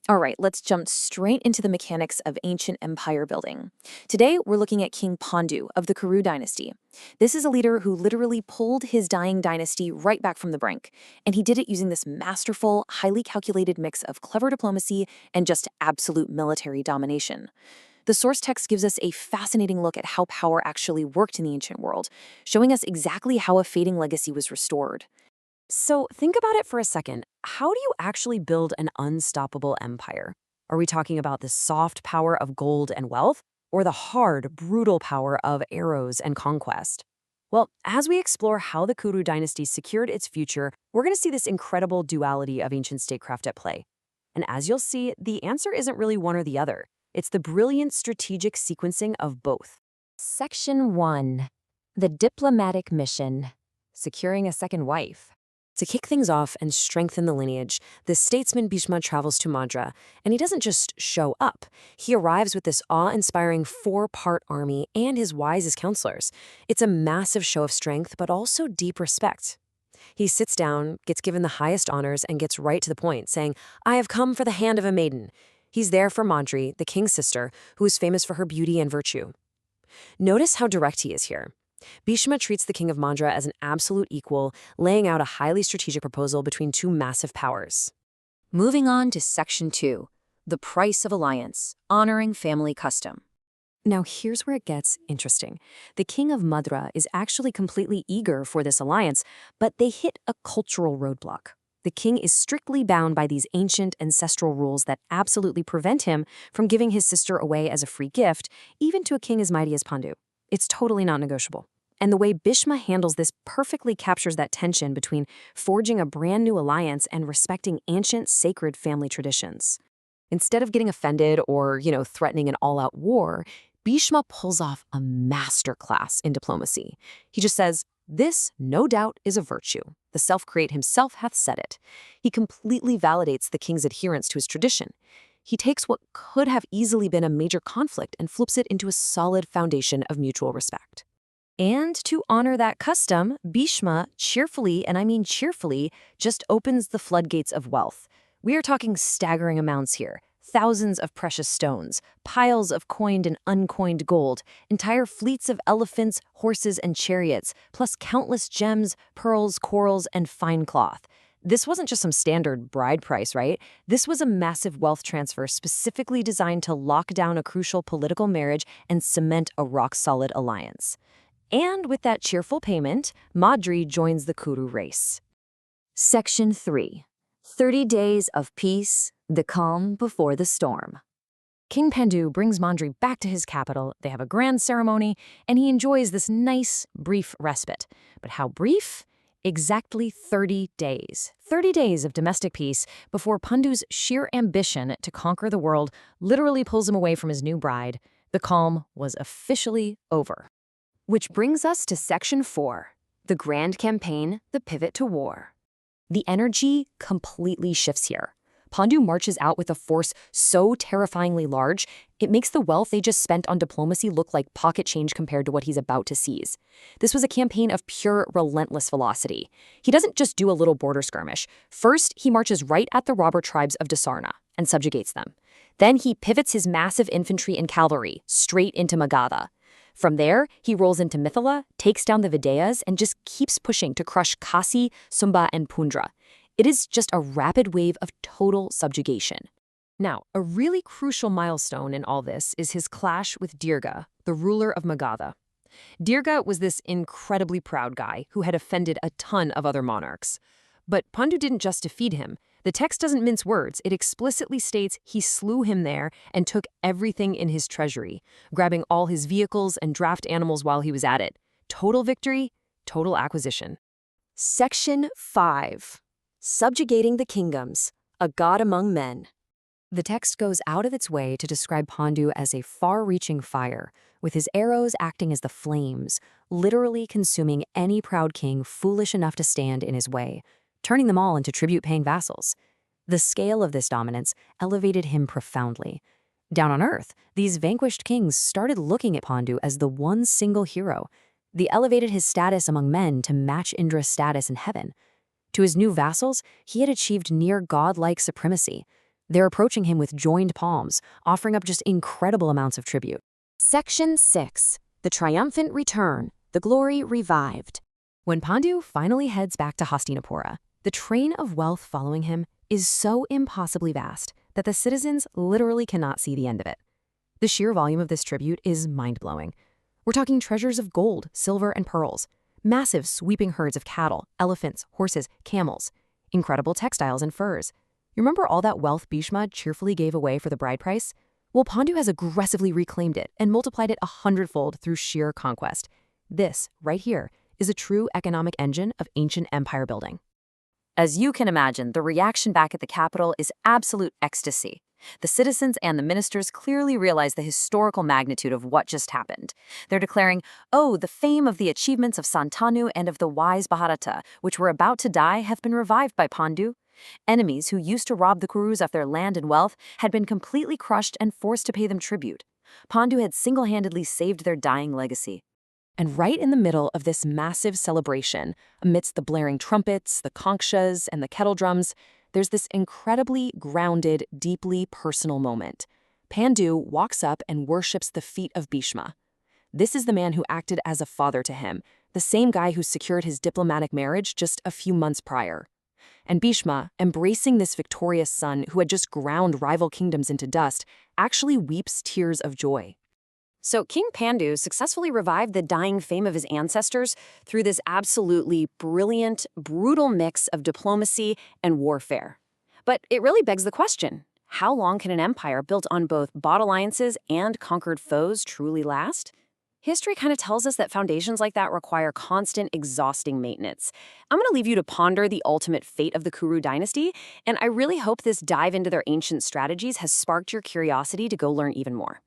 All right, let's jump straight into the mechanics of ancient empire building. Today, we're looking at King Pandu of the Kuru dynasty. This is a leader who literally pulled his dying dynasty right back from the brink, and he did it using this masterful, highly calculated mix of clever diplomacy and just absolute military domination. The source text gives us a fascinating look at how power actually worked in the ancient world, showing us exactly how a fading legacy was restored. So think about it for a second. How do you actually build an unstoppable empire? Are we talking about the soft power of gold and wealth, or the hard, brutal power of arrows and conquest? Well, as we explore how the Kuru dynasty secured its future, we're going to see this incredible duality of ancient statecraft at play. And as you'll see, the answer isn't really one or the other. It's the brilliant strategic sequencing of both. Section 1. The diplomatic mission. Securing a second wife. To kick things off and strengthen the lineage, the statesman Bhishma travels to Madra, and he doesn't just show up. He arrives with this awe-inspiring 4-part army and his wisest counselors. It's a massive show of strength, but also deep respect. He sits down, gets given the highest honors, and gets right to the point, saying, "I have come for the hand of a maiden." He's there for Madri, the king's sister, who is famous for her beauty and virtue. Notice how direct he is here. Bhishma treats the king of Madra as an absolute equal, laying out a highly strategic proposal between two massive powers. Moving on to Section 2, the price of alliance, honoring family custom. Now here's where it gets interesting. The king of Madra is actually completely eager for this alliance, but they hit a cultural roadblock. The king is strictly bound by these ancient ancestral rules that absolutely prevent him from giving his sister away as a free gift, even to a king as mighty as Pandu. It's totally not negotiable. And the way Bhishma handles this perfectly captures that tension between forging a brand new alliance and respecting ancient sacred family traditions. Instead of getting offended or, threatening an all-out war, Bhishma pulls off a masterclass in diplomacy. He just says, "This, no doubt, is a virtue. The self-create himself hath said it." He completely validates the king's adherence to his tradition. He takes what could have easily been a major conflict and flips it into a solid foundation of mutual respect. And to honor that custom, Bhishma cheerfully, and I mean cheerfully, just opens the floodgates of wealth. We are talking staggering amounts here. Thousands of precious stones, piles of coined and uncoined gold, entire fleets of elephants, horses, and chariots, plus countless gems, pearls, corals, and fine cloth. This wasn't just some standard bride price, right? This was a massive wealth transfer specifically designed to lock down a crucial political marriage and cement a rock-solid alliance. And with that cheerful payment, Madri joins the Kuru race. Section 3. 30 Days of Peace, the calm before the storm. King Pandu brings Madri back to his capital, they have a grand ceremony, and he enjoys this nice, brief respite. But how brief? Exactly 30 days. 30 days of domestic peace before Pandu's sheer ambition to conquer the world literally pulls him away from his new bride. The calm was officially over. Which brings us to Section 4, the grand campaign, the pivot to war. The energy completely shifts here. Pandu marches out with a force so terrifyingly large, it makes the wealth they just spent on diplomacy look like pocket change compared to what he's about to seize. This was a campaign of pure, relentless velocity. He doesn't just do a little border skirmish. First, he marches right at the robber tribes of Dasarna and subjugates them. Then he pivots his massive infantry and cavalry straight into Maghadha. From there, he rolls into Mithila, takes down the Videhas, and just keeps pushing to crush Kasi, Sumbha, and Pundra. It is just a rapid wave of total subjugation. Now, a really crucial milestone in all this is his clash with Dhirga, the ruler of Maghadha. Dhirga was this incredibly proud guy who had offended a ton of other monarchs. But Pandu didn't just defeat him. The text doesn't mince words. It explicitly states he slew him there and took everything in his treasury, grabbing all his vehicles and draft animals while he was at it. Total victory, total acquisition. Section 5. Subjugating the kingdoms, a god among men. The text goes out of its way to describe Pandu as a far-reaching fire, with his arrows acting as the flames, literally consuming any proud king foolish enough to stand in his way, turning them all into tribute-paying vassals. The scale of this dominance elevated him profoundly. Down on Earth, these vanquished kings started looking at Pandu as the one single hero. They elevated his status among men to match Indra's status in heaven. To his new vassals, he had achieved near godlike supremacy. They're approaching him with joined palms, offering up just incredible amounts of tribute. Section 6. The Triumphant Return, the Glory Revived. When Pandu finally heads back to Hastinapura, the train of wealth following him is so impossibly vast that the citizens literally cannot see the end of it. The sheer volume of this tribute is mind-blowing. We're talking treasures of gold, silver, and pearls, massive sweeping herds of cattle, elephants, horses, camels, incredible textiles and furs. You remember all that wealth Bhishma cheerfully gave away for the bride price? Well, Pandu has aggressively reclaimed it and multiplied it 100-fold through sheer conquest. This, right here, is a true economic engine of ancient empire building. As you can imagine, the reaction back at the capital is absolute ecstasy. The citizens and the ministers clearly realize the historical magnitude of what just happened. They're declaring, oh, the fame of the achievements of Santanu and of the wise Mahabharata, which were about to die, have been revived by Pandu. Enemies who used to rob the Kurus of their land and wealth had been completely crushed and forced to pay them tribute. Pandu had single-handedly saved their dying legacy. And right in the middle of this massive celebration, amidst the blaring trumpets, the conquests, and the kettle drums, there's this incredibly grounded, deeply personal moment. Pandu walks up and worships the feet of Bhishma. This is the man who acted as a father to him, the same guy who secured his diplomatic marriage just a few months prior. And Bhishma, embracing this victorious son who had just ground rival kingdoms into dust, actually weeps tears of joy. So King Pandu successfully revived the dying fame of his ancestors through this absolutely brilliant, brutal mix of diplomacy and warfare. But it really begs the question, how long can an empire built on both bought alliances and conquered foes truly last? History kind of tells us that foundations like that require constant, exhausting maintenance. I'm going to leave you to ponder the ultimate fate of the Kuru dynasty, and I really hope this dive into their ancient strategies has sparked your curiosity to go learn even more.